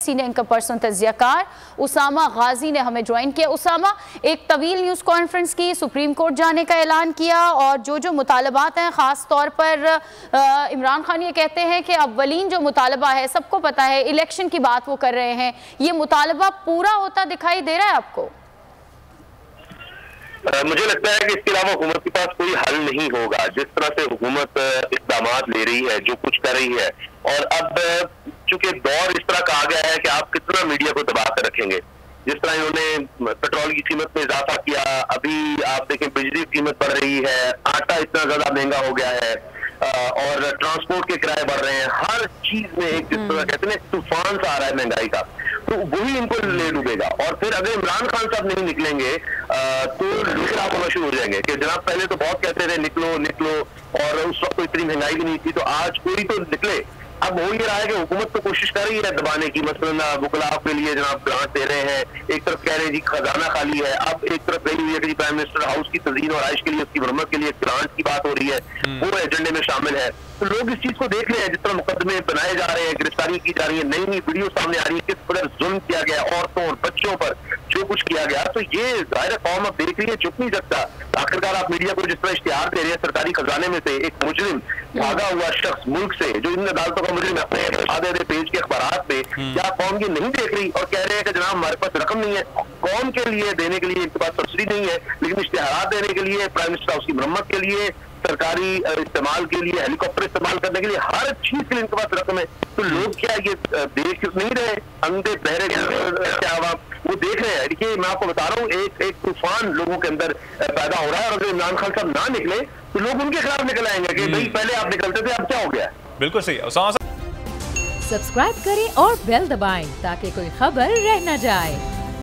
Senior income person तजियाकार Usama गाजी ने हमें join किया। उसामा, एक तवील न्यूज़ कॉन्फ्रेंस की, सुप्रीम कोर्ट जाने का ऐलान किया और जो मुतालबात हैं, ख़ास तौर पर इमरान खान ये कहते हैं कि अव्वलीन जो मुतालबा है, सबको पता है इलेक्शन की बात वो कर रहे हैं, ये मुतालबा पूरा होता दिखाई दे रहा है आपको? मुझे लगता है कि इसके अलावा हुकूमत के पास कोई हल नहीं होगा। जिस तरह से हुकूमत इक़दाम ले रही है, जो कुछ कर रही है, और अब चूंकि दौर इस तरह का आ गया है कि आप कितना मीडिया को दबा कर रखेंगे। जिस तरह इन्होंने पेट्रोल की कीमत में इजाफा किया, अभी आप देखें बिजली की कीमत बढ़ रही है, आटा इतना ज्यादा महंगा हो गया है, और ट्रांसपोर्ट के किराए बढ़ रहे हैं। हर चीज में एक, जिस तरह कहते हैं, तूफान सा आ रहा है महंगाई का, तो वही इनको ले डूबेगा। और फिर अगर इमरान खान साहब नहीं निकलेंगे तो लोग आप होना शुरू हो जाएंगे कि जनाब पहले तो बहुत कहते थे निकलो निकलो, और उस वक्त तो इतनी महंगाई भी नहीं थी, तो आज कोई तो निकले। अब हो ये रहा है कि हुकूमत तो कोशिश कर रही है दबाने की, मसलन वुकलाओं के लिए जनाब ग्रांट दे रहे हैं, एक तरफ कह रहे हैं जी खजाना खाली है, अब एक तरफ रही हुई है कि प्राइम मिनिस्टर हाउस की तज़ीन और आइश के लिए, उसकी मरम्मत के लिए ग्रांट की बात हो रही है, वो एजेंडे में शामिल है। तो लोग इस चीज को देख रहे हैं, जिस तरह मुकदमे बनाए जा रहे हैं, गिरफ्तारी की जा रही है, नई नई वीडियो सामने आ रही है, किस कदर जुल्म किया गया औरतों और बच्चों पर, जो कुछ किया गया। तो ये जाहिर कौम अब देख रही है, चुप नहीं सकता। आखिरकार आप मीडिया को जिस तरह इश्तिहार दे रहे हैं, सरकारी खजाने में से एक मुजरिम भागा हुआ शख्स मुल्क से, जो इन अदालतों का मुजरिम अपने आधे पेज के अखबारात में, क्या कौम ये नहीं देख रही और कह रहे हैं कि जनाब हमारे पास रकम नहीं है कौम के लिए देने के लिए, इनके पास सब्सिडी नहीं है, लेकिन इश्तिहार देने के लिए, प्राइम मिनिस्टर हाउस की मरम्मत के लिए, सरकारी इस्तेमाल के लिए, हेलीकॉप्टर इस्तेमाल करने के लिए, हर चीज के लिए इनके पास रकम है। तो लोग क्या ये देख नहीं रहे? अंधे बहरे क्या वो देख रहे हैं। देखिए मैं आपको बता रहा हूँ, एक तूफान लोगों के अंदर पैदा हो रहा है, और अगर इमरान खान साहब ना निकले तो लोग उनके खिलाफ निकल आएंगे कि भाई पहले आप निकलते थे, अब क्या हो गया। बिल्कुल सही। सब्सक्राइब करें और बेल दबाएं ताकि कोई खबर रह न जाए।